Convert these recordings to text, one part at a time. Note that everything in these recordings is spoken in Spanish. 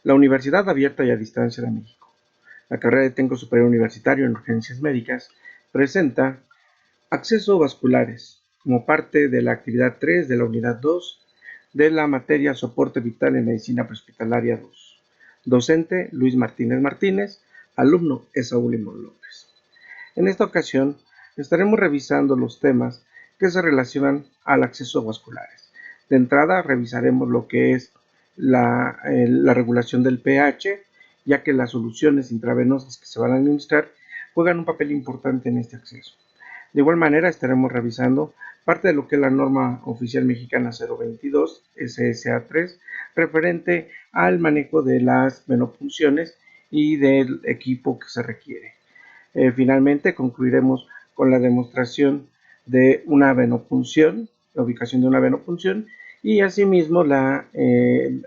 La Universidad Abierta y a Distancia de México, la carrera de Técnico Superior Universitario en Urgencias Médicas, presenta acceso vasculares como parte de la actividad 3 de la unidad 2 de la materia Soporte Vital en Medicina Prehospitalaria 2. Docente Luis Martínez Martínez, alumno Esaúl Limón López. En esta ocasión estaremos revisando los temas que se relacionan al acceso a vasculares. De entrada revisaremos lo que es la regulación del pH, ya que las soluciones intravenosas que se van a administrar juegan un papel importante en este acceso. De igual manera estaremos revisando parte de lo que es la norma oficial mexicana 022 SSA3 referente al manejo de las venopunciones y del equipo que se requiere. Finalmente concluiremos con la demostración de una venopunción, la ubicación de una venopunción, y asimismo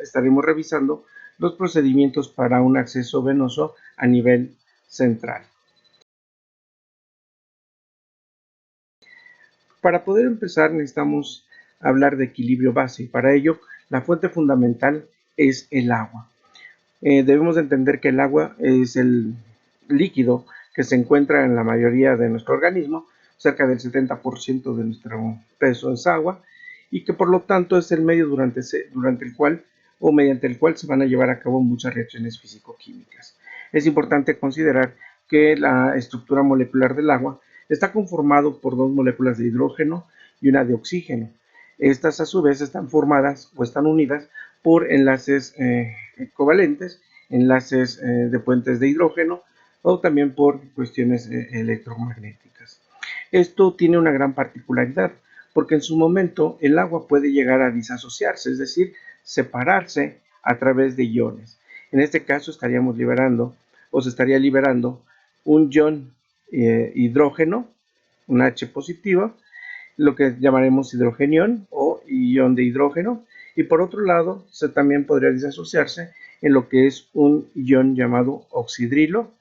estaremos revisando los procedimientos para un acceso venoso a nivel central. Para poder empezar necesitamos hablar de equilibrio base y para ello la fuente fundamental es el agua. Debemos entender que el agua es el líquido que se encuentra en la mayoría de nuestro organismo, cerca del 70% de nuestro peso es agua, y que por lo tanto es el medio durante el cual o mediante el cual se van a llevar a cabo muchas reacciones físico-químicas. Es importante considerar que la estructura molecular del agua está conformado por dos moléculas de hidrógeno y una de oxígeno. Estas a su vez están formadas o están unidas por enlaces covalentes, enlaces de puentes de hidrógeno o también por cuestiones electromagnéticas. Esto tiene una gran particularidad porque en su momento el agua puede llegar a disasociarse, es decir, separarse a través de iones. En este caso estaríamos liberando o se estaría liberando un ion hidrógeno, un H positiva, lo que llamaremos hidrogenión o ion de hidrógeno, y por otro lado también podría disasociarse en lo que es un ion llamado oxidrilo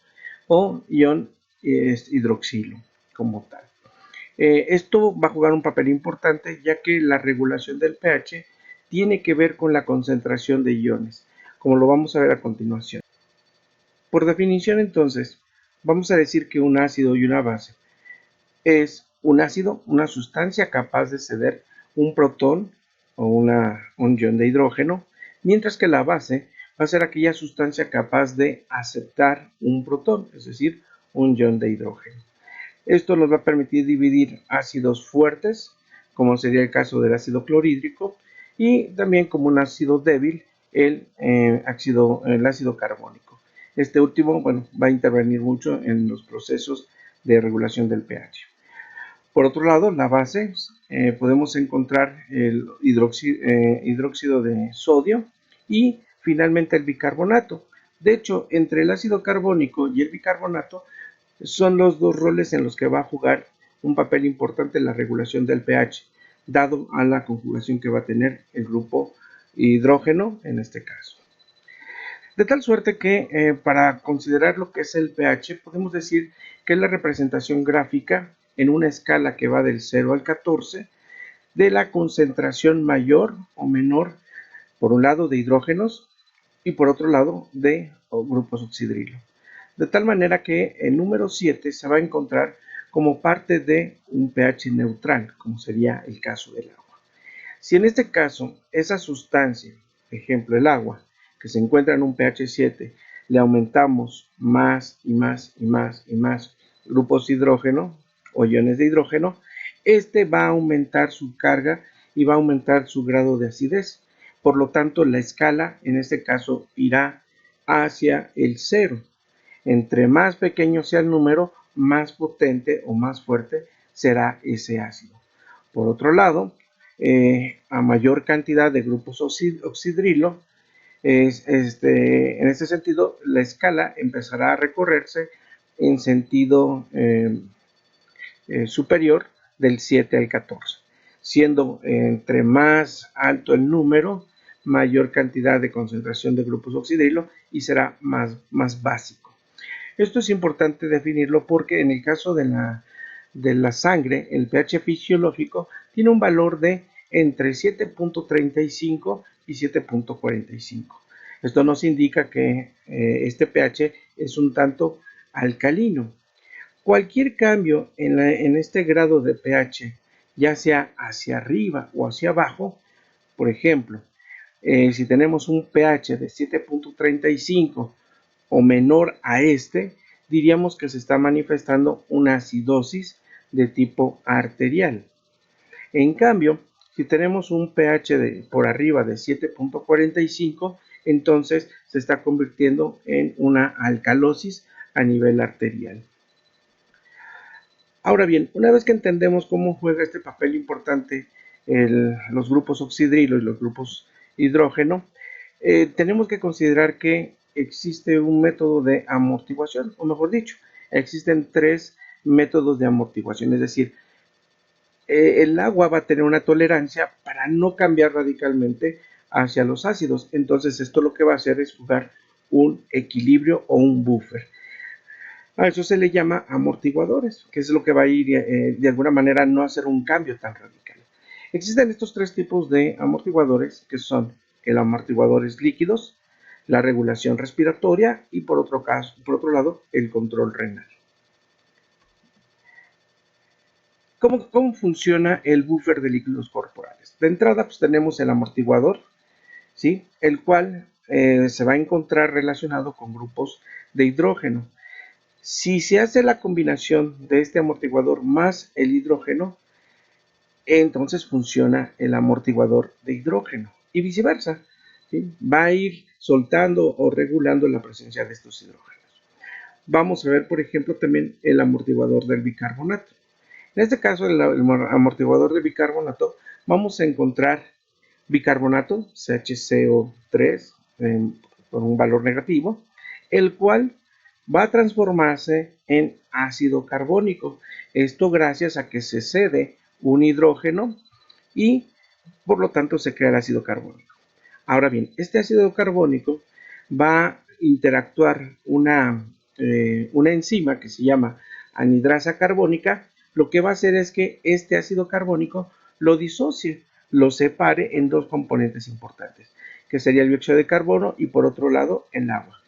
o ion hidroxilo como tal. Esto va a jugar un papel importante ya que la regulación del pH tiene que ver con la concentración de iones, como lo vamos a ver a continuación. Por definición entonces, vamos a decir que un ácido y una base es un ácido, una sustancia capaz de ceder un protón o un ion de hidrógeno, mientras que la base va a ser aquella sustancia capaz de aceptar un protón, es decir, un ion de hidrógeno. Esto nos va a permitir dividir ácidos fuertes, como sería el caso del ácido clorhídrico, y también como un ácido débil, el ácido carbónico. Este último, bueno, va a intervenir mucho en los procesos de regulación del pH. Por otro lado, la base, podemos encontrar el hidróxido de sodio y finalmente el bicarbonato. De hecho, entre el ácido carbónico y el bicarbonato son los dos roles en los que va a jugar un papel importante en la regulación del pH, dado a la conjugación que va a tener el grupo hidrógeno en este caso. De tal suerte que para considerar lo que es el pH, podemos decir que es la representación gráfica en una escala que va del 0 al 14 de la concentración mayor o menor, por un lado de hidrógenos y por otro lado de grupos oxidrilo. De tal manera que el número 7 se va a encontrar como parte de un pH neutral, como sería el caso del agua. Si en este caso esa sustancia, ejemplo el agua, que se encuentra en un pH 7, le aumentamos más y más y más y más grupos de hidrógeno o iones de hidrógeno, este va a aumentar su carga y va a aumentar su grado de acidez. Por lo tanto, la escala en este caso irá hacia el 0. Entre más pequeño sea el número, más potente o más fuerte será ese ácido. Por otro lado, a mayor cantidad de grupos oxidrilo, en este sentido, la escala empezará a recorrerse en sentido superior del 7 al 14, siendo entre más alto el número, mayor cantidad de concentración de grupos oxidrilo y será más básico. Esto es importante definirlo porque en el caso de la sangre, el pH fisiológico tiene un valor de entre 7.35 y 7.45. Esto nos indica que este pH es un tanto alcalino. Cualquier cambio en este grado de pH, ya sea hacia arriba o hacia abajo, por ejemplo, si tenemos un pH de 7.35 o menor a este, diríamos que se está manifestando una acidosis de tipo arterial. En cambio, si tenemos un pH por arriba de 7.45, entonces se está convirtiendo en una alcalosis a nivel arterial. Ahora bien, una vez que entendemos cómo juega este papel importante los grupos oxidrilo y los grupos hidrógeno, tenemos que considerar que existe un método de amortiguación, o mejor dicho, existen tres métodos de amortiguación, es decir, el agua va a tener una tolerancia para no cambiar radicalmente hacia los ácidos. Entonces esto lo que va a hacer es jugar un equilibrio o un buffer. A eso se le llama amortiguadores, que es lo que va a ir de alguna manera no hacer un cambio tan radical. Existen estos tres tipos de amortiguadores, que son el amortiguadores líquidos, la regulación respiratoria y por otro lado el control renal. ¿Cómo funciona el buffer de líquidos corporales? De entrada, pues tenemos el amortiguador, ¿sí? El cual se va a encontrar relacionado con grupos de hidrógeno. Si se hace la combinación de este amortiguador más el hidrógeno, entonces funciona el amortiguador de hidrógeno y viceversa, ¿sí? Va a ir soltando o regulando la presencia de estos hidrógenos. Vamos a ver, por ejemplo, también el amortiguador del bicarbonato. En este caso, el amortiguador de bicarbonato, vamos a encontrar bicarbonato, CaCO3, con un valor negativo, el cual va a transformarse en ácido carbónico. Esto gracias a que se cede un hidrógeno y por lo tanto se crea el ácido carbónico. Ahora bien, este ácido carbónico va a interactuar una enzima que se llama anhidrasa carbónica. Lo que va a hacer es que este ácido carbónico lo disocie, lo separe en dos componentes importantes, que sería el dióxido de carbono y por otro lado el agua.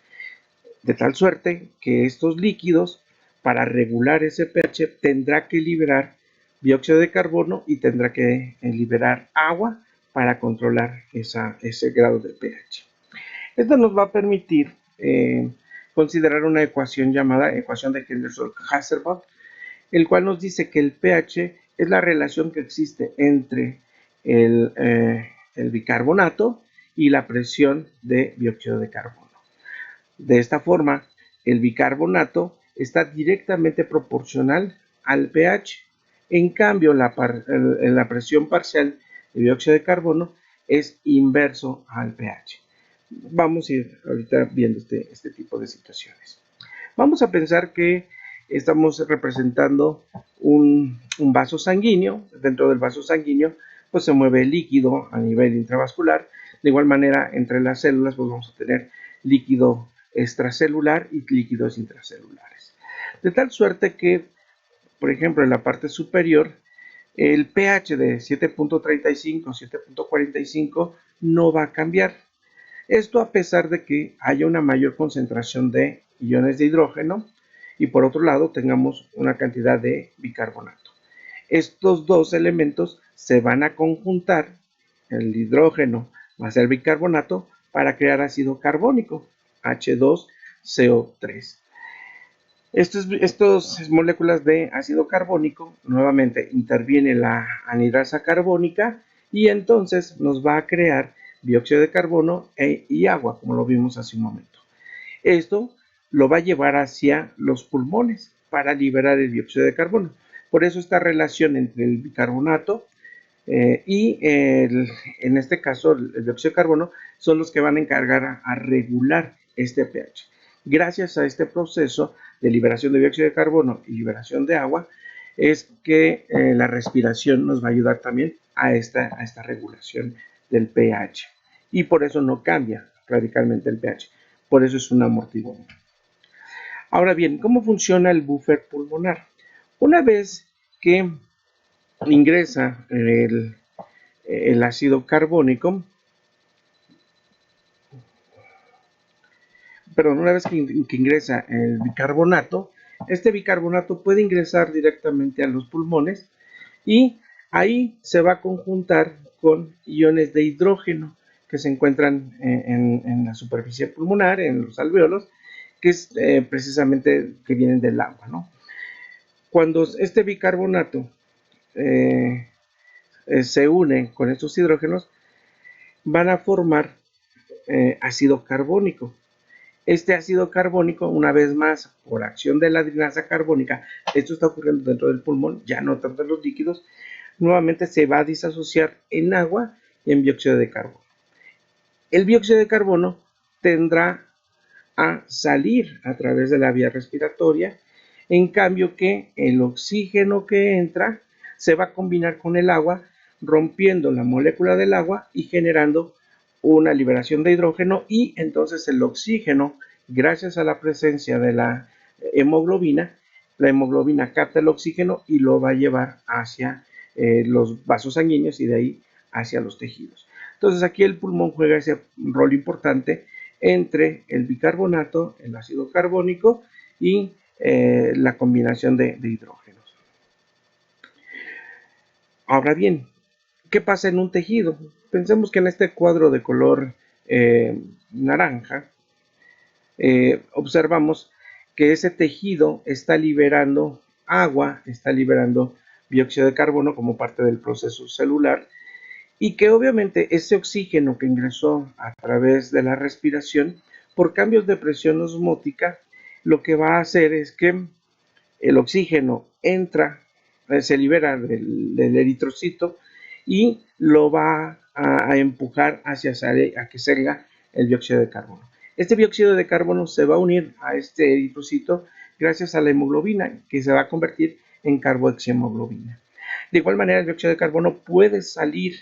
De tal suerte que estos líquidos, para regular ese pH, tendrá que liberar dióxido de carbono y tendrá que liberar agua para controlar ese grado de pH. Esto nos va a permitir considerar una ecuación llamada ecuación de Henderson-Hasselbalch, el cual nos dice que el pH es la relación que existe entre el bicarbonato y la presión de dióxido de carbono. De esta forma, el bicarbonato está directamente proporcional al pH. En cambio, la presión parcial de dióxido de carbono es inverso al pH. Vamos a ir ahorita viendo este tipo de situaciones. Vamos a pensar que estamos representando un vaso sanguíneo. Dentro del vaso sanguíneo pues se mueve el líquido a nivel intravascular. De igual manera, entre las células pues vamos a tener líquido extracelular y líquidos intracelulares. De tal suerte que, por ejemplo, en la parte superior, el pH de 7.35, 7.45 no va a cambiar. Esto a pesar de que haya una mayor concentración de iones de hidrógeno y por otro lado tengamos una cantidad de bicarbonato. Estos dos elementos se van a conjuntar, el hidrógeno más el bicarbonato, para crear ácido carbónico, H2CO3. Estas moléculas de ácido carbónico nuevamente interviene la anhidrasa carbónica y entonces nos va a crear dióxido de carbono y agua, como lo vimos hace un momento. Esto lo va a llevar hacia los pulmones para liberar el dióxido de carbono. Por eso esta relación entre el bicarbonato en este caso el dióxido de carbono son los que van a encargar a regular este pH. Gracias a este proceso de liberación de dióxido de carbono y liberación de agua es que la respiración nos va a ayudar también a esta regulación del pH y por eso no cambia radicalmente el pH, por eso es un amortiguador. Ahora bien, ¿cómo funciona el buffer pulmonar? Una vez que ingresa el ácido carbónico, perdón, una vez que ingresa el bicarbonato, este bicarbonato puede ingresar directamente a los pulmones y ahí se va a conjuntar con iones de hidrógeno que se encuentran en la superficie pulmonar, en los alvéolos, que es precisamente que vienen del agua, ¿no? Cuando este bicarbonato se une con estos hidrógenos, van a formar ácido carbónico. Este ácido carbónico, una vez más, por acción de la adrinasa carbónica, esto está ocurriendo dentro del pulmón, ya no tanto en los líquidos, nuevamente se va a disasociar en agua y en dióxido de carbono. El dióxido de carbono tendrá a salir a través de la vía respiratoria, en cambio que el oxígeno que entra se va a combinar con el agua, rompiendo la molécula del agua y generando una liberación de hidrógeno, y entonces el oxígeno, gracias a la presencia de la hemoglobina capta el oxígeno y lo va a llevar hacia los vasos sanguíneos y de ahí hacia los tejidos. Entonces aquí el pulmón juega ese rol importante entre el bicarbonato, el ácido carbónico y la combinación de hidrógenos. Ahora bien, ¿qué pasa en un tejido? Pensemos que en este cuadro de color naranja, observamos que ese tejido está liberando agua, está liberando dióxido de carbono como parte del proceso celular, y que obviamente ese oxígeno que ingresó a través de la respiración, por cambios de presión osmótica, lo que va a hacer es que el oxígeno entra, se libera del eritrocito y lo va a empujar hacia a que salga el dióxido de carbono. Este dióxido de carbono se va a unir a este eritrocito gracias a la hemoglobina, que se va a convertir en carboxihemoglobina. De igual manera, el dióxido de carbono puede salir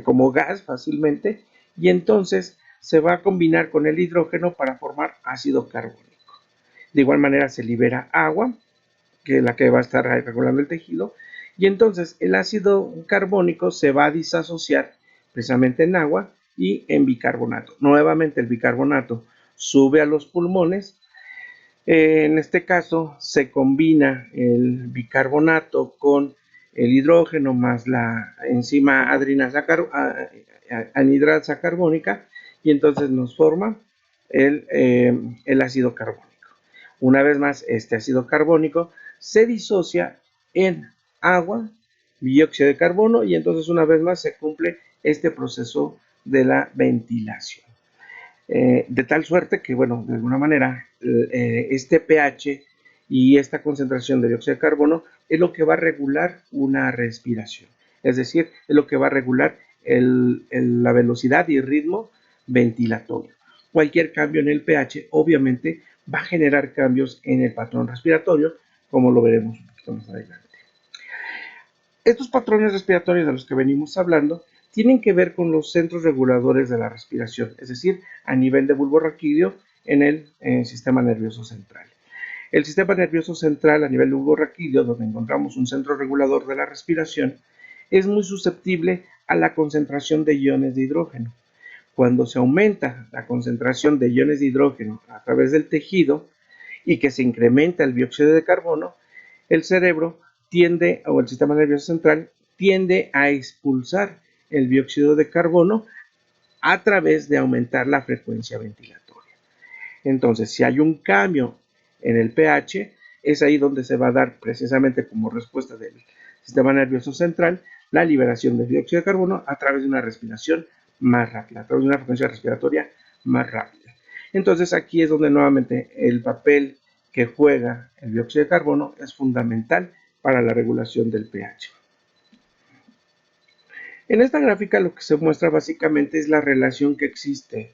como gas fácilmente y entonces se va a combinar con el hidrógeno para formar ácido carbónico. De igual manera se libera agua, que es la que va a estar regulando el tejido, y entonces el ácido carbónico se va a disasociar precisamente en agua y en bicarbonato. Nuevamente el bicarbonato sube a los pulmones. En este caso se combina el bicarbonato con el hidrógeno más la enzima anhidrasa carbónica, y entonces nos forma el ácido carbónico. Una vez más, este ácido carbónico se disocia en agua, dióxido de carbono, y entonces una vez más se cumple este proceso de la ventilación. De tal suerte que, bueno, de alguna manera, este pH y esta concentración de dióxido de carbono es lo que va a regular una respiración. Es decir, es lo que va a regular la velocidad y el ritmo ventilatorio. Cualquier cambio en el pH, obviamente, va a generar cambios en el patrón respiratorio, como lo veremos un poquito más adelante. Estos patrones respiratorios de los que venimos hablando tienen que ver con los centros reguladores de la respiración, es decir, a nivel de bulbo raquídeo en el sistema nervioso central. El sistema nervioso central a nivel de bulbo raquídeo, donde encontramos un centro regulador de la respiración, es muy susceptible a la concentración de iones de hidrógeno. Cuando se aumenta la concentración de iones de hidrógeno a través del tejido y que se incrementa el dióxido de carbono, el cerebro tiende, o el sistema nervioso central, tiende a expulsar el dióxido de carbono a través de aumentar la frecuencia ventilatoria. Entonces, si hay un cambio en el pH, es ahí donde se va a dar precisamente como respuesta del sistema nervioso central la liberación de dióxido de carbono a través de una respiración más rápida, a través de una frecuencia respiratoria más rápida. Entonces, aquí es donde nuevamente el papel que juega el dióxido de carbono es fundamental para la regulación del pH. En esta gráfica lo que se muestra básicamente es la relación que existe,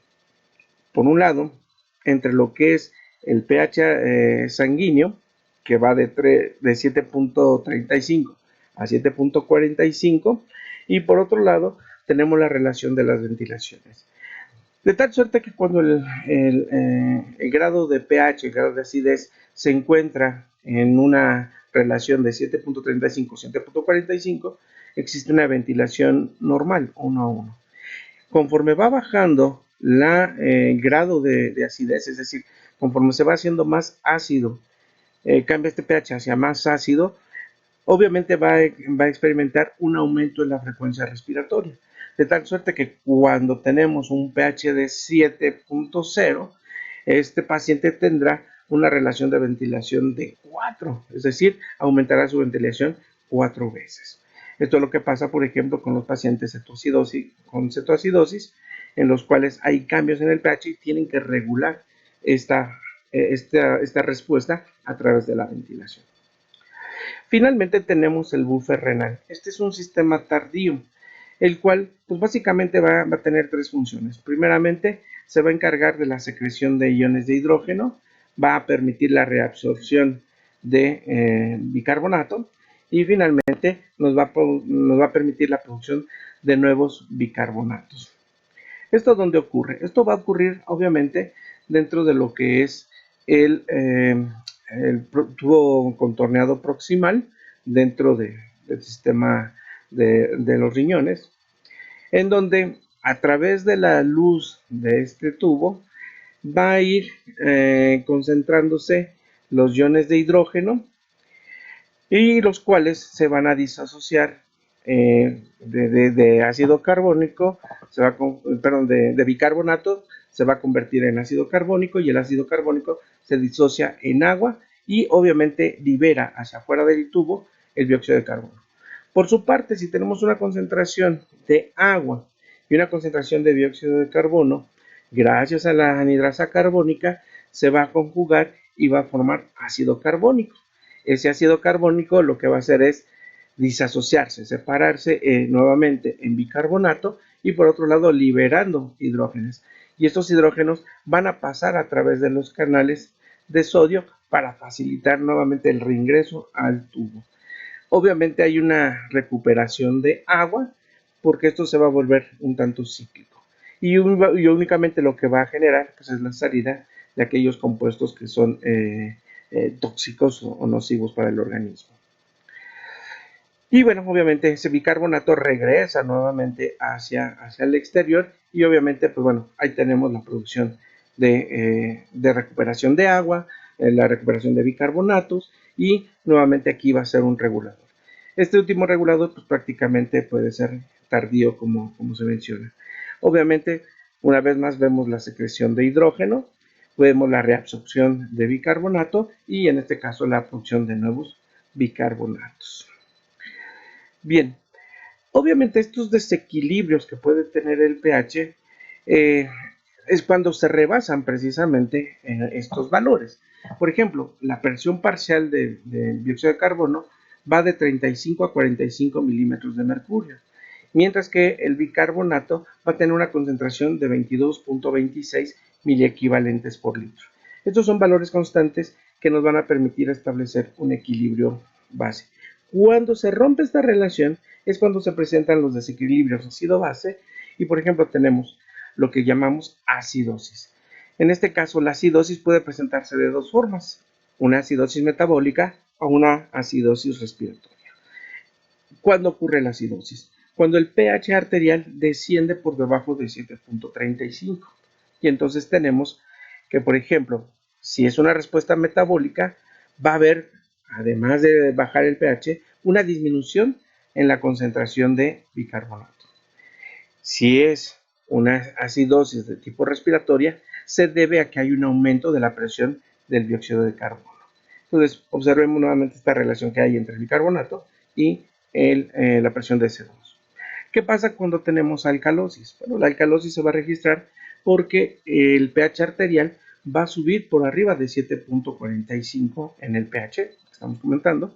por un lado, entre lo que es el pH sanguíneo, que va de 7.35 a 7.45, y por otro lado tenemos la relación de las ventilaciones. De tal suerte que cuando el grado de pH, el grado de acidez, se encuentra en una relación de 7.35 a 7.45, existe una ventilación normal, 1 a 1. Conforme va bajando el grado de acidez, es decir, conforme se va haciendo más ácido, cambia este pH hacia más ácido, obviamente va a experimentar un aumento en la frecuencia respiratoria, de tal suerte que cuando tenemos un pH de 7.0, este paciente tendrá una relación de ventilación de 4, es decir, aumentará su ventilación 4 veces. Esto es lo que pasa, por ejemplo, con los pacientes con cetoacidosis, en los cuales hay cambios en el pH y tienen que regular esta respuesta a través de la ventilación. Finalmente tenemos el buffer renal. Este es un sistema tardío, el cual pues básicamente va a tener tres funciones. Primeramente, se va a encargar de la secreción de iones de hidrógeno, va a permitir la reabsorción de bicarbonato y finalmente nos va a permitir la producción de nuevos bicarbonatos. ¿Esto dónde ocurre? Esto va a ocurrir obviamente dentro de lo que es el tubo contorneado proximal dentro del sistema de los riñones, en donde a través de la luz de este tubo va a ir concentrándose los iones de hidrógeno y los cuales se van a disasociar de ácido carbónico, de bicarbonato, se va a convertir en ácido carbónico y el ácido carbónico se disocia en agua y obviamente libera hacia afuera del tubo el dióxido de carbono. Por su parte, si tenemos una concentración de agua y una concentración de dióxido de carbono, gracias a la anhidrasa carbónica se va a conjugar y va a formar ácido carbónico. Ese ácido carbónico lo que va a hacer es disasociarse, separarse nuevamente en bicarbonato y por otro lado liberando hidrógenos. Y estos hidrógenos van a pasar a través de los canales de sodio para facilitar nuevamente el reingreso al tubo. Obviamente hay una recuperación de agua porque esto se va a volver un tanto cíclico. Y únicamente lo que va a generar pues, es la salida de aquellos compuestos que son tóxicos o nocivos para el organismo. Y bueno, obviamente ese bicarbonato regresa nuevamente hacia el exterior y obviamente, pues bueno, ahí tenemos la producción de recuperación de agua, la recuperación de bicarbonatos y nuevamente aquí va a ser un regulador. Este último regulador pues prácticamente puede ser tardío como se menciona. Obviamente, una vez más vemos la secreción de hidrógeno, vemos la reabsorción de bicarbonato y en este caso la producción de nuevos bicarbonatos. Bien, obviamente estos desequilibrios que puede tener el pH es cuando se rebasan precisamente estos valores. Por ejemplo, la presión parcial de dióxido de carbono va de 35 a 45 milímetros de mercurio, mientras que el bicarbonato va a tener una concentración de 22.26 miliequivalentes por litro. Estos son valores constantes que nos van a permitir establecer un equilibrio base. Cuando se rompe esta relación es cuando se presentan los desequilibrios ácido-base y por ejemplo tenemos lo que llamamos acidosis. En este caso la acidosis puede presentarse de dos formas, una acidosis metabólica o una acidosis respiratoria. ¿Cuándo ocurre la acidosis? Cuando el pH arterial desciende por debajo de 7.35 y entonces tenemos que por ejemplo si es una respuesta metabólica va a haber, además de bajar el pH, una disminución en la concentración de bicarbonato. Si es una acidosis de tipo respiratoria, se debe a que hay un aumento de la presión del dióxido de carbono. Entonces, observemos nuevamente esta relación que hay entre el bicarbonato y la presión de CO2. ¿Qué pasa cuando tenemos alcalosis? Bueno, la alcalosis se va a registrar porque el pH arterial va a subir por arriba de 7.45 en el pH, que estamos comentando.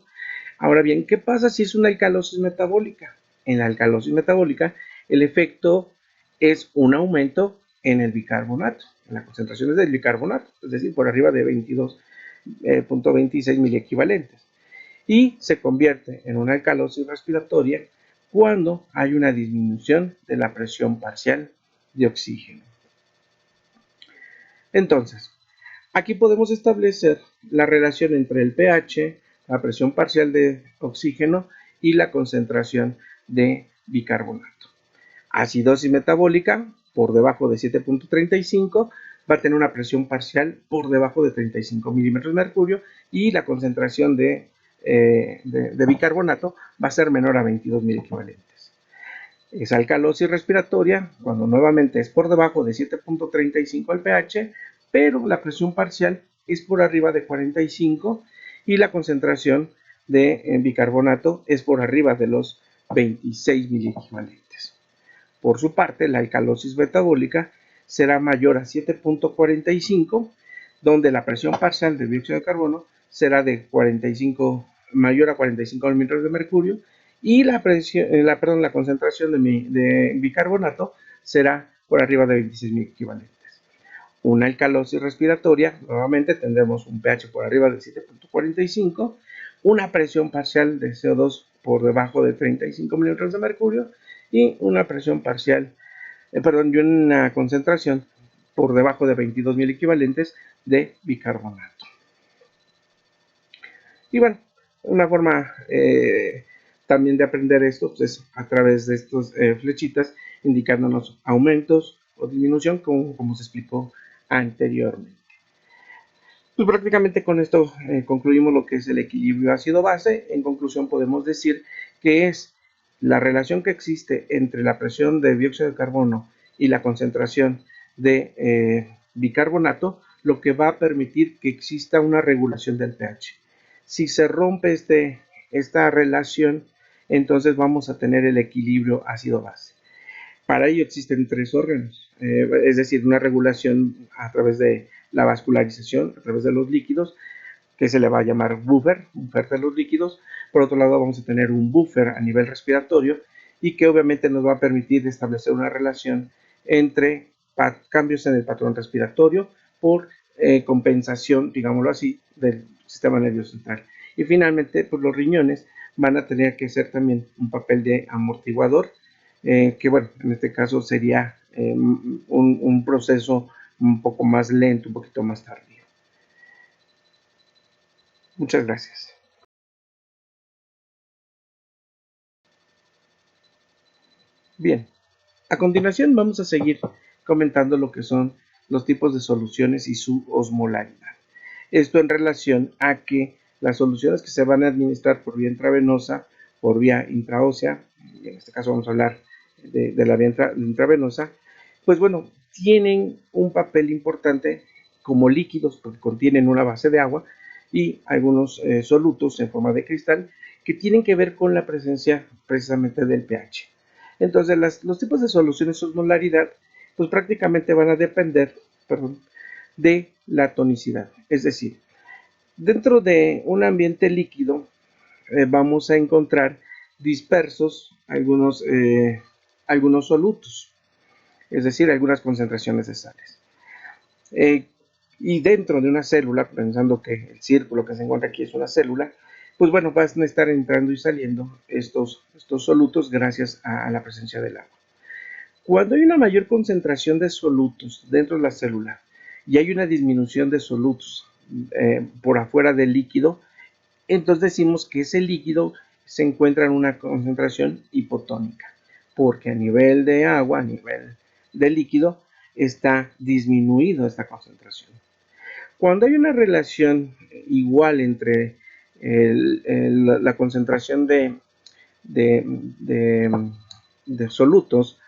Ahora bien, ¿qué pasa si es una alcalosis metabólica? En la alcalosis metabólica, el efecto es un aumento en el bicarbonato, en las concentraciones del bicarbonato, es decir, por arriba de 22.26 miliequivalentes. Y se convierte en una alcalosis respiratoria cuando hay una disminución de la presión parcial de oxígeno. Entonces, aquí podemos establecer la relación entre el pH, la presión parcial de oxígeno y la concentración de bicarbonato. Acidosis metabólica, por debajo de 7.35, va a tener una presión parcial por debajo de 35 milímetros de mercurio y la concentración de bicarbonato va a ser menor a 22 mil equivalentes. Esa alcalosis respiratoria, cuando nuevamente es por debajo de 7.35 el pH, pero la presión parcial es por arriba de 45 y la concentración de bicarbonato es por arriba de los 26 mil equivalentes. Por su parte, la alcalosis metabólica será mayor a 7.45, donde la presión parcial de dióxido de carbono será de 45, mayor a 45 mililitros de mercurio y la concentración de bicarbonato será por arriba de 26.000 equivalentes. Una alcalosis respiratoria, nuevamente tendremos un pH por arriba de 7.45, una presión parcial de CO2 por debajo de 35 mililitros de mercurio y una presión parcial, y una concentración por debajo de 22.000 equivalentes de bicarbonato. Y bueno, una forma también de aprender esto pues, es a través de estas flechitas indicándonos aumentos o disminución como se explicó anteriormente. Pues prácticamente con esto concluimos lo que es el equilibrio ácido-base. En conclusión podemos decir que es la relación que existe entre la presión de dióxido de carbono y la concentración de bicarbonato lo que va a permitir que exista una regulación del pH. Si se rompe esta relación, entonces vamos a tener el equilibrio ácido-base. Para ello existen tres órganos, es decir, una regulación a través de la vascularización, a través de los líquidos, que se le va a llamar buffer de los líquidos. Por otro lado, vamos a tener un buffer a nivel respiratorio y que obviamente nos va a permitir establecer una relación entre cambios en el patrón respiratorio por compensación, digámoslo así, del sistema nervioso central. Y finalmente, pues los riñones van a tener que ser también un papel de amortiguador, que bueno, en este caso sería un proceso un poco más lento, un poquito más tardío. Muchas gracias. Bien, a continuación vamos a seguir comentando lo que son los tipos de soluciones y su osmolaridad. Esto en relación a que las soluciones que se van a administrar por vía intravenosa, por vía intraósea, y en este caso vamos a hablar de la vía intravenosa, pues bueno, tienen un papel importante como líquidos porque contienen una base de agua y algunos solutos en forma de cristal que tienen que ver con la presencia precisamente del pH. Entonces los tipos de soluciones osmolaridad pues prácticamente van a depender de la tonicidad, es decir, dentro de un ambiente líquido vamos a encontrar dispersos algunos solutos, es decir, algunas concentraciones de sales. Y dentro de una célula, pensando que el círculo que se encuentra aquí es una célula, pues bueno, van a estar entrando y saliendo estos solutos gracias a la presencia del agua. Cuando hay una mayor concentración de solutos dentro de la célula y hay una disminución de solutos por afuera del líquido, entonces decimos que ese líquido se encuentra en una concentración hipotónica, porque a nivel de agua, a nivel de líquido, está disminuido esta concentración. Cuando hay una relación igual entre la concentración de solutos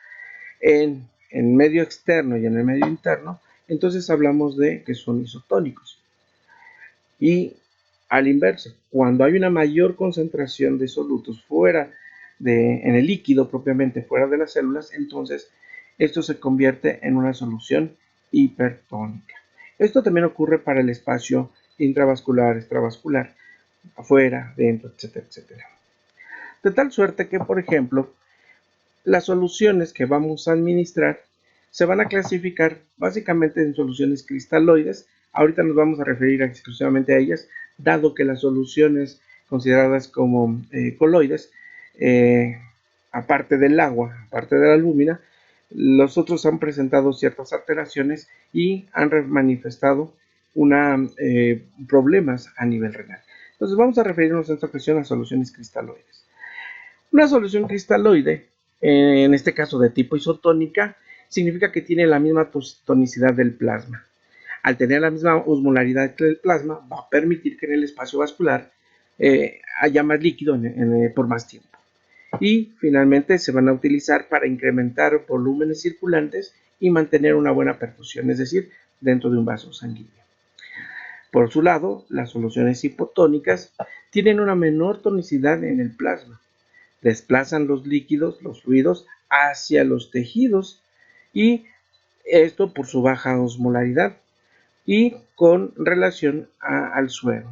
en medio externo y en el medio interno, entonces hablamos de que son isotónicos. Y al inverso, cuando hay una mayor concentración de solutos en el líquido propiamente, fuera de las células, entonces esto se convierte en una solución hipertónica. Esto también ocurre para el espacio intravascular, extravascular, afuera, dentro, etcétera, etcétera. De tal suerte que, por ejemplo, las soluciones que vamos a administrar se van a clasificar básicamente en soluciones cristaloides. Ahorita nos vamos a referir exclusivamente a ellas, dado que las soluciones consideradas como coloides, aparte del agua, aparte de la albúmina, los otros han presentado ciertas alteraciones y han manifestado problemas a nivel renal. Entonces vamos a referirnos en esta ocasión a soluciones cristaloides. Una solución cristaloide, en este caso de tipo isotónica, significa que tiene la misma tonicidad del plasma. Al tener la misma osmolaridad que el plasma, va a permitir que en el espacio vascular haya más líquido por más tiempo. Y finalmente se van a utilizar para incrementar volúmenes circulantes y mantener una buena perfusión, es decir, dentro de un vaso sanguíneo. Por su lado, las soluciones hipotónicas tienen una menor tonicidad en el plasma. Desplazan los líquidos, los fluidos, hacia los tejidos, y esto por su baja osmolaridad y con relación al suero.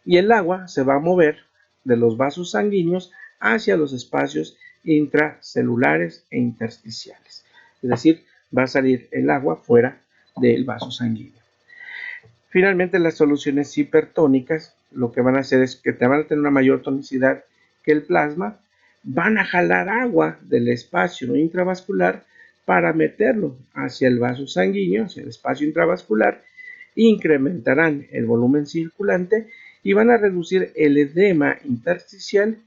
Y el agua se va a mover de los vasos sanguíneos hacia los espacios intracelulares e intersticiales. Es decir, va a salir el agua fuera del vaso sanguíneo. Finalmente, las soluciones hipertónicas lo que van a hacer es que te van a tener una mayor tonicidad que el plasma, van a jalar agua del espacio intravascular para meterlo hacia el vaso sanguíneo, hacia el espacio intravascular, incrementarán el volumen circulante y van a reducir el edema intersticial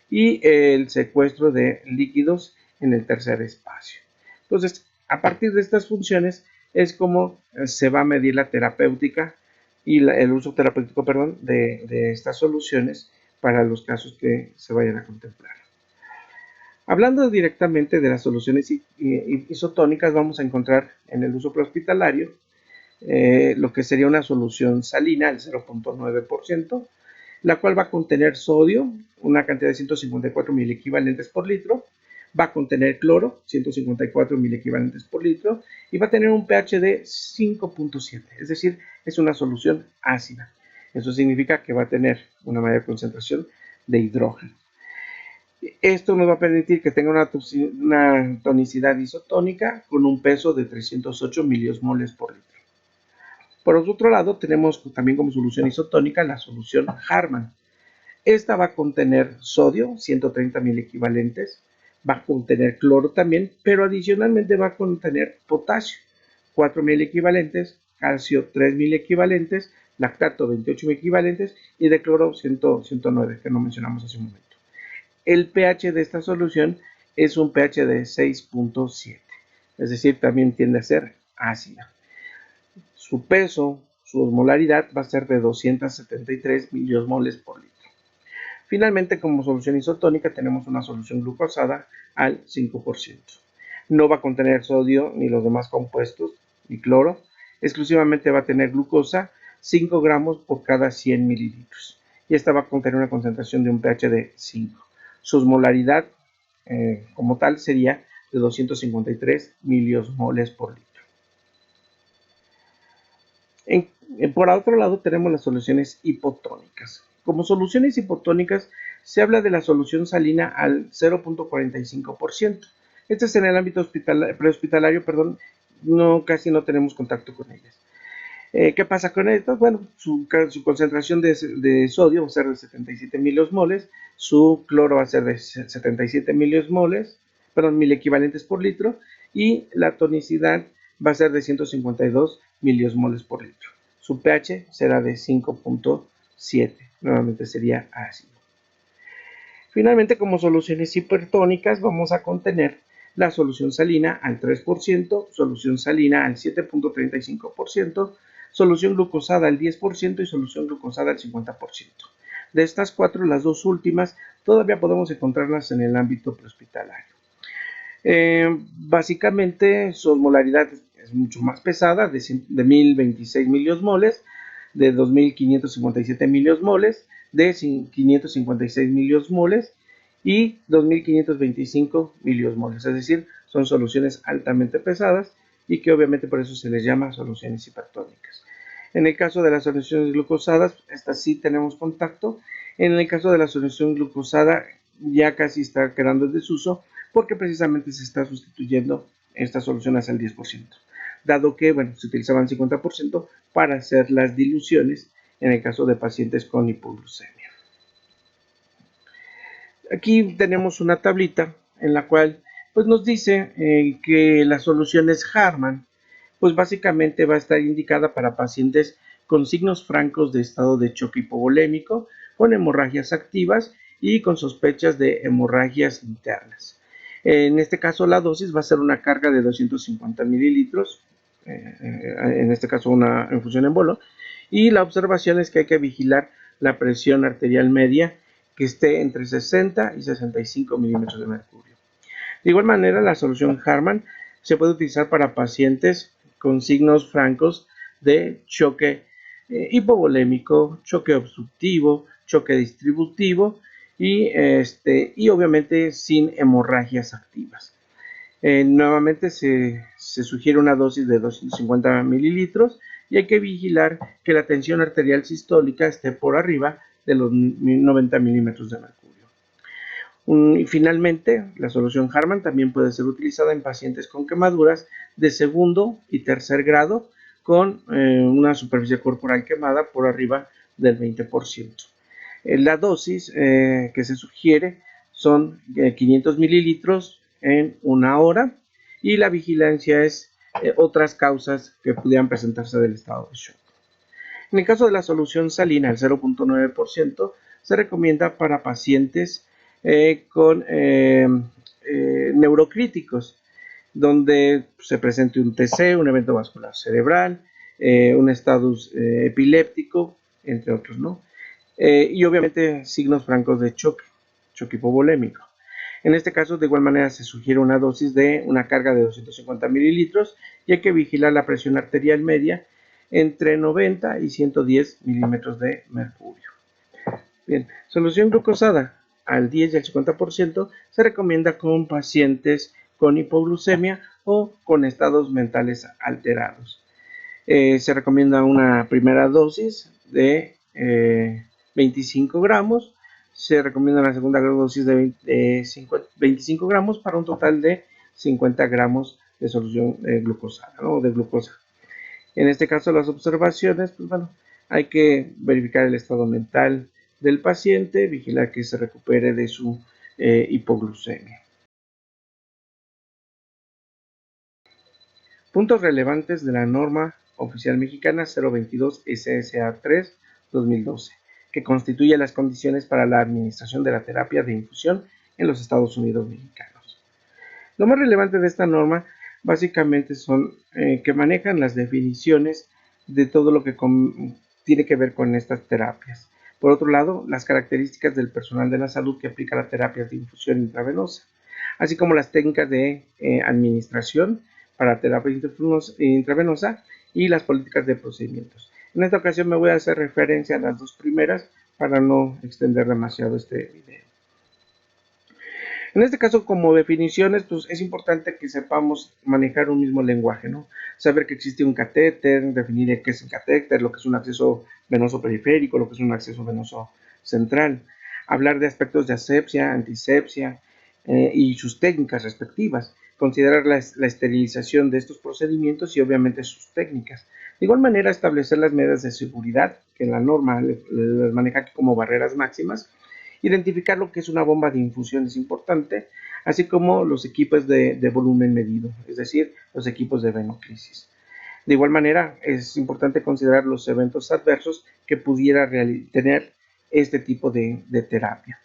y el secuestro de líquidos en el tercer espacio. Entonces, a partir de estas funciones es como se va a medir la terapéutica y el uso terapéutico, de estas soluciones para los casos que se vayan a contemplar. Hablando directamente de las soluciones isotónicas, vamos a encontrar en el uso prehospitalario lo que sería una solución salina al 0.9%, la cual va a contener sodio, una cantidad de 154 miliequivalentes por litro, va a contener cloro, 154 miliequivalentes por litro, y va a tener un pH de 5.7, es decir, es una solución ácida. Eso significa que va a tener una mayor concentración de hidrógeno. Esto nos va a permitir que tenga una tonicidad isotónica con un peso de 308 miliosmoles por litro. Por otro lado, tenemos también como solución isotónica la solución Harman. Esta va a contener sodio, 130 miliequivalentes, va a contener cloro también, pero adicionalmente va a contener potasio, 4 miliequivalentes, calcio 3 miliequivalentes, lactato 28 miliequivalentes y de cloro 109, que no mencionamos hace un momento. El pH de esta solución es un pH de 6.7, es decir, también tiende a ser ácida. Su peso, su osmolaridad va a ser de 273 miliosmoles por litro. Finalmente, como solución isotónica tenemos una solución glucosada al 5%. No va a contener sodio ni los demás compuestos, ni cloro. Exclusivamente va a tener glucosa, 5 gramos por cada 100 mililitros. Y esta va a contener una concentración de un pH de 5. Su osmolaridad como tal sería de 253 miliosmoles por litro. Por otro lado tenemos las soluciones hipotónicas. Como soluciones hipotónicas se habla de la solución salina al 0.45%. Este es en el ámbito prehospitalario, casi no tenemos contacto con ellas. ¿Qué pasa con esto? Bueno, su concentración de sodio va a ser de 77 miliosmoles, su cloro va a ser de 77 miliequivalentes por litro, y la tonicidad va a ser de 152 miliosmoles por litro. Su pH será de 5.7, nuevamente sería ácido. Finalmente, como soluciones hipertónicas vamos a contener la solución salina al 3%, solución salina al 7.35%, solución glucosada al 10% y solución glucosada al 50%. De estas cuatro, las dos últimas todavía podemos encontrarlas en el ámbito prehospitalario. Básicamente su osmolaridad es mucho más pesada, de 1026 miliosmoles, de 2557 miliosmoles, de 556 miliosmoles y 2525 miliosmoles, es decir, son soluciones altamente pesadas y que obviamente por eso se les llama soluciones hipertónicas. En el caso de las soluciones glucosadas, estas sí tenemos contacto. En el caso de la solución glucosada ya casi está quedando en desuso porque precisamente se está sustituyendo estas soluciones al 10%, dado que se utilizaban 50% para hacer las diluciones en el caso de pacientes con hipoglucemia. Aquí tenemos una tablita en la cual nos dice que las soluciones Harman básicamente va a estar indicada para pacientes con signos francos de estado de choque hipovolémico, con hemorragias activas y con sospechas de hemorragias internas. En este caso la dosis va a ser una carga de 250 mililitros, en este caso una infusión en bolo, y la observación es que hay que vigilar la presión arterial media que esté entre 60 y 65 milímetros de mercurio. De igual manera, la solución Harman se puede utilizar para pacientes con signos francos de choque hipovolémico, choque obstructivo, choque distributivo y obviamente sin hemorragias activas. Nuevamente se sugiere una dosis de 250 mililitros y hay que vigilar que la tensión arterial sistólica esté por arriba de los 90 milímetros de mercurio. Y finalmente, la solución Harman también puede ser utilizada en pacientes con quemaduras de segundo y tercer grado con una superficie corporal quemada por arriba del 20%. La dosis que se sugiere son 500 mililitros en una hora y la vigilancia es otras causas que pudieran presentarse del estado de shock. En el caso de la solución salina, el 0.9%, se recomienda para pacientes con neurocríticos, donde se presente un TC, un evento vascular cerebral, un estatus epiléptico, entre otros, ¿no? Y obviamente signos francos de choque hipovolémico. En este caso, de igual manera, se sugiere una dosis de una carga de 250 mililitros y hay que vigilar la presión arterial media entre 90 y 110 milímetros de mercurio. Bien, solución glucosada al 10 y al 50% se recomienda con pacientes con hipoglucemia o con estados mentales alterados. Se recomienda una primera dosis de 25 gramos, se recomienda una segunda dosis de 25 gramos para un total de 50 gramos de solución glucosada, ¿no? De glucosa. En este caso, las observaciones, pues bueno, hay que verificar el estado mental del paciente, vigilar que se recupere de su hipoglucemia. Puntos relevantes de la norma oficial mexicana 022 SSA 3 2012, que constituye las condiciones para la administración de la terapia de infusión en los Estados Unidos mexicanos. Lo más relevante de esta norma básicamente son que manejan las definiciones de todo lo que tiene que ver con estas terapias. Por otro lado, las características del personal de la salud que aplica la terapia de infusión intravenosa, así como las técnicas de administración para terapia intravenosa y las políticas de procedimientos. En esta ocasión me voy a hacer referencia a las dos primeras para no extender demasiado este video. En este caso, como definiciones, pues es importante que sepamos manejar un mismo lenguaje, ¿no? Saber que existe un catéter, definir qué es el catéter, lo que es un acceso venoso periférico, lo que es un acceso venoso central. Hablar de aspectos de asepsia, antisepsia y sus técnicas respectivas. Considerar la esterilización de estos procedimientos y obviamente sus técnicas. De igual manera, establecer las medidas de seguridad que la norma les maneja como barreras máximas. Identificar lo que es una bomba de infusión es importante, así como los equipos de volumen medido, es decir, los equipos de venoclisis. De igual manera, es importante considerar los eventos adversos que pudiera tener este tipo de terapia.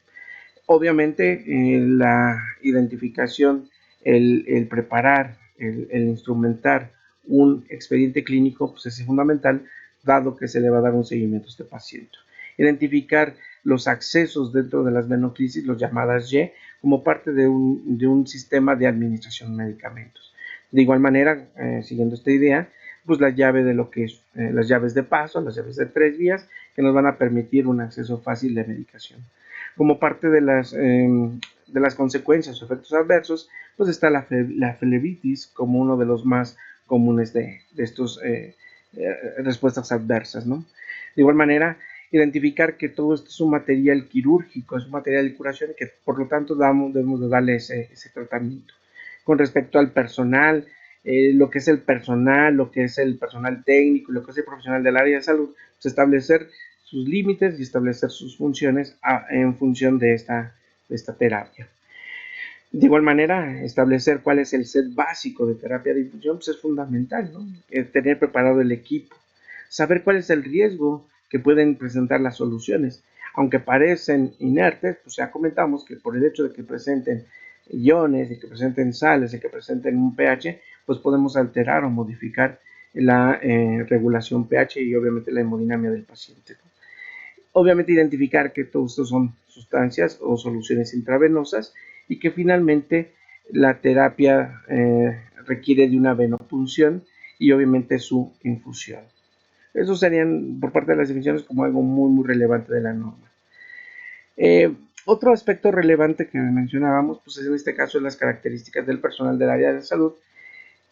Obviamente, la identificación, el preparar, el instrumentar un expediente clínico pues es fundamental, dado que se le va a dar un seguimiento a este paciente. Identificar los accesos dentro de las venoclisis, los llamadas Y, como parte de un sistema de administración de medicamentos. De igual manera, siguiendo esta idea, pues la llave de lo que es las llaves de paso, las llaves de 3 vías, que nos van a permitir un acceso fácil de medicación. Como parte de las consecuencias o efectos adversos, pues está la flebitis como uno de los más comunes de estos respuestas adversas, ¿no? De igual manera, identificar que todo esto es un material quirúrgico, es un material de curación y que por lo tanto debemos de darle ese tratamiento. Con respecto al personal, lo que es el personal, lo que es el personal técnico, lo que es el profesional del área de salud, pues establecer sus límites y establecer sus funciones en función de esta terapia. De igual manera, establecer cuál es el set básico de terapia de infusión pues es fundamental, ¿no? Tener preparado el equipo, saber cuál es el riesgo que pueden presentar las soluciones. Aunque parecen inertes, pues ya comentamos que por el hecho de que presenten iones, el que presenten sales, el que presenten un pH, pues podemos alterar o modificar la regulación pH y obviamente la hemodinamia del paciente. Obviamente identificar que todos estos son sustancias o soluciones intravenosas y que finalmente la terapia requiere de una venopunción y obviamente su infusión. Eso serían por parte de las definiciones como algo muy relevante de la norma. Otro aspecto relevante que mencionábamos, pues en este caso, es las características del personal del área de salud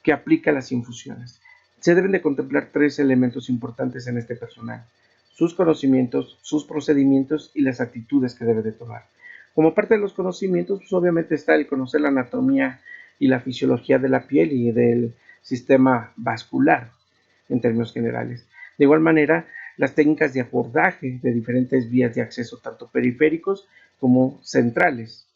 que aplica las infusiones. Se deben de contemplar tres elementos importantes en este personal: sus conocimientos, sus procedimientos y las actitudes que debe de tomar. Como parte de los conocimientos, pues obviamente está el conocer la anatomía y la fisiología de la piel y del sistema vascular en términos generales. De igual manera, las técnicas de abordaje de diferentes vías de acceso, tanto periféricos como centrales.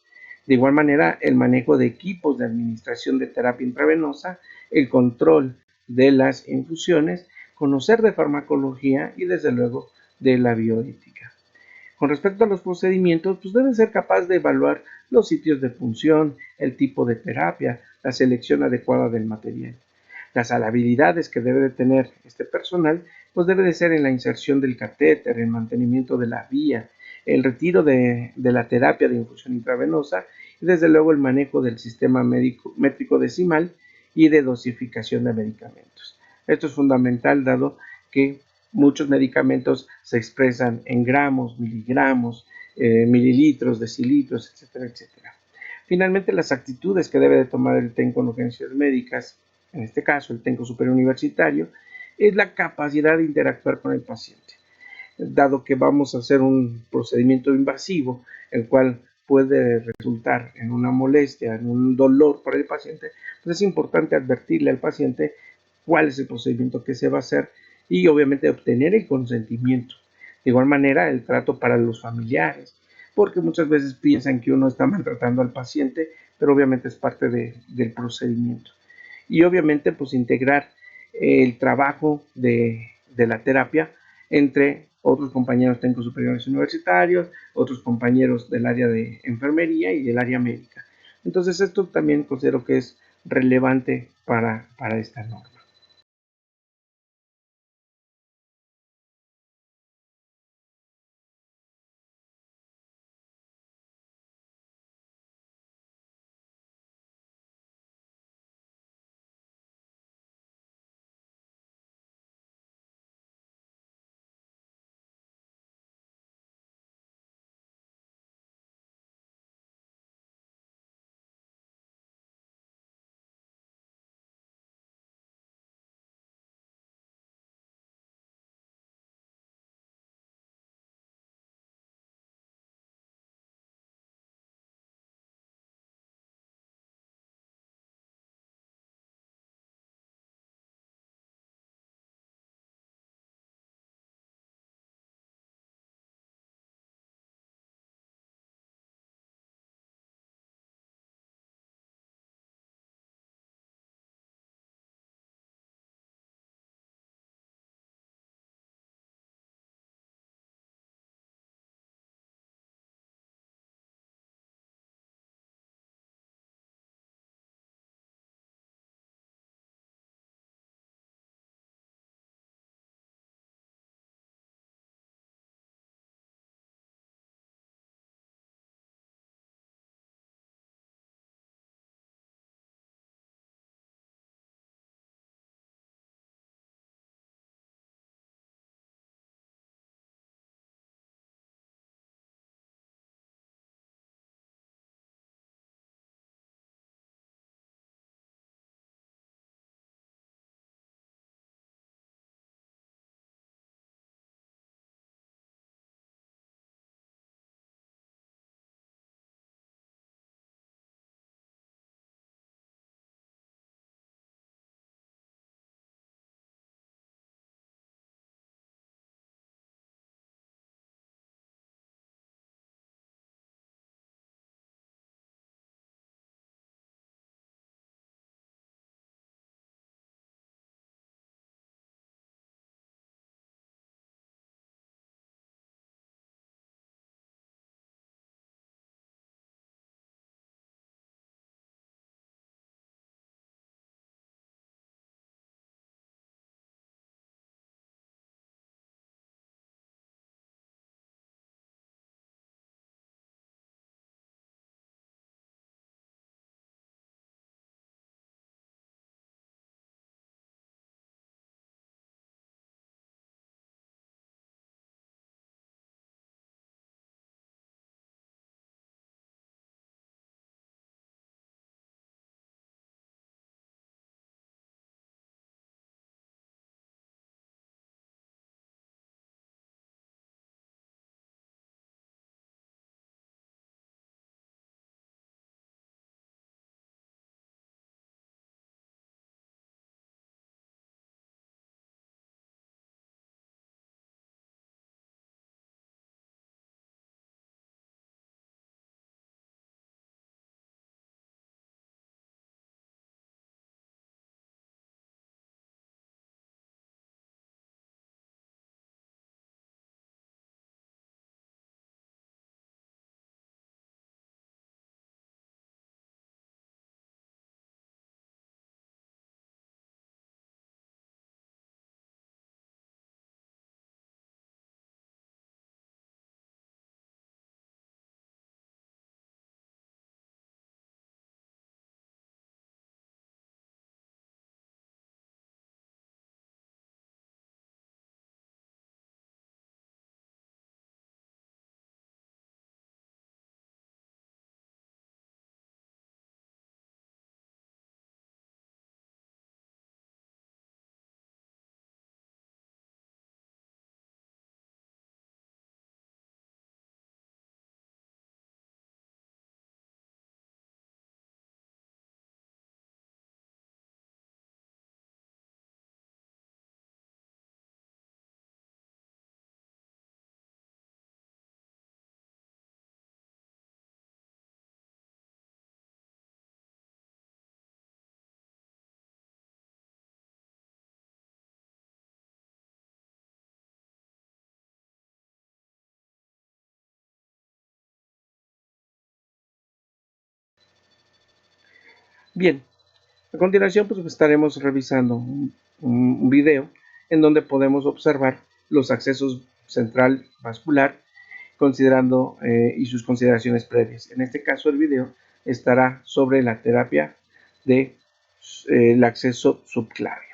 De igual manera, el manejo de equipos de administración de terapia intravenosa, el control de las infusiones, conocer de farmacología y desde luego de la bioética. Con respecto a los procedimientos, pues deben ser capaz de evaluar los sitios de función, el tipo de terapia, la selección adecuada del material. Las habilidades que debe de tener este personal, pues debe de ser en la inserción del catéter, el mantenimiento de la vía, el retiro de la terapia de infusión intravenosa y desde luego el manejo del sistema métrico decimal y de dosificación de medicamentos. Esto es fundamental dado que muchos medicamentos se expresan en gramos, miligramos, mililitros, decilitros, etcétera, etcétera. Finalmente, las actitudes que debe de tomar el TENCO en urgencias médicas, en este caso el TENCO superior universitario, es la capacidad de interactuar con el paciente. Dado que vamos a hacer un procedimiento invasivo, el cual puede resultar en una molestia, en un dolor para el paciente, pues es importante advertirle al paciente cuál es el procedimiento que se va a hacer y obviamente obtener el consentimiento. De igual manera, el trato para los familiares, porque muchas veces piensan que uno está maltratando al paciente, pero obviamente es parte del procedimiento. Y obviamente, pues integrar el trabajo de la terapia entre otros compañeros técnicos superiores universitarios, otros compañeros del área de enfermería y del área médica. Entonces, esto también considero que es relevante para esta norma. Bien, a continuación pues estaremos revisando un video en donde podemos observar los accesos central vascular considerando y sus consideraciones previas. En este caso el video estará sobre la terapia de el acceso subclavio.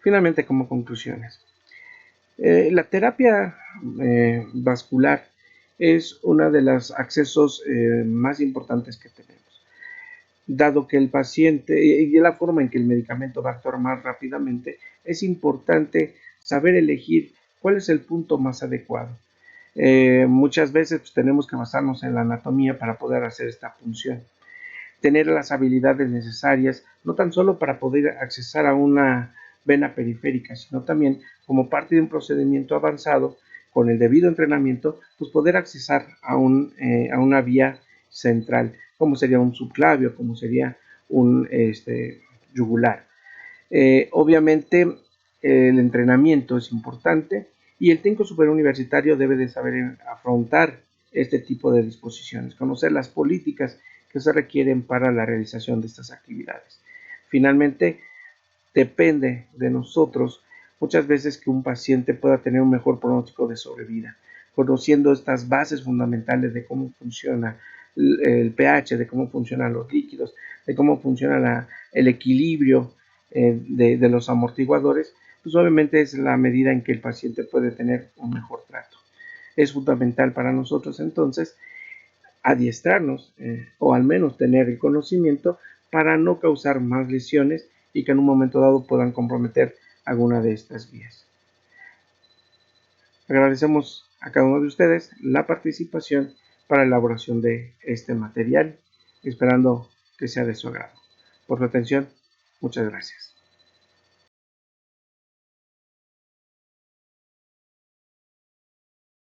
Finalmente, como conclusiones, la terapia vascular es uno de los accesos más importantes que tenemos, dado que el paciente y la forma en que el medicamento va a actuar más rápidamente, es importante saber elegir cuál es el punto más adecuado. Muchas veces pues, tenemos que basarnos en la anatomía para poder hacer esta función. Tener las habilidades necesarias, no tan solo para poder accesar a una vena periférica, sino también como parte de un procedimiento avanzado, con el debido entrenamiento, pues poder accesar a una vía central, como sería un subclavio, como sería un yugular. Obviamente el entrenamiento es importante y el técnico superuniversitario debe de saber afrontar este tipo de disposiciones, conocer las políticas que se requieren para la realización de estas actividades. Finalmente, depende de nosotros muchas veces que un paciente pueda tener un mejor pronóstico de sobrevida, conociendo estas bases fundamentales de cómo funciona el pH, de cómo funcionan los líquidos, de cómo funciona el equilibrio de los amortiguadores, pues obviamente es la medida en que el paciente puede tener un mejor trato. Es fundamental para nosotros entonces adiestrarnos o al menos tener el conocimiento para no causar más lesiones y que en un momento dado puedan comprometer alguna de estas vías. Agradecemos a cada uno de ustedes la participación para la elaboración de este material, esperando que sea de su agrado. Por su atención, muchas gracias.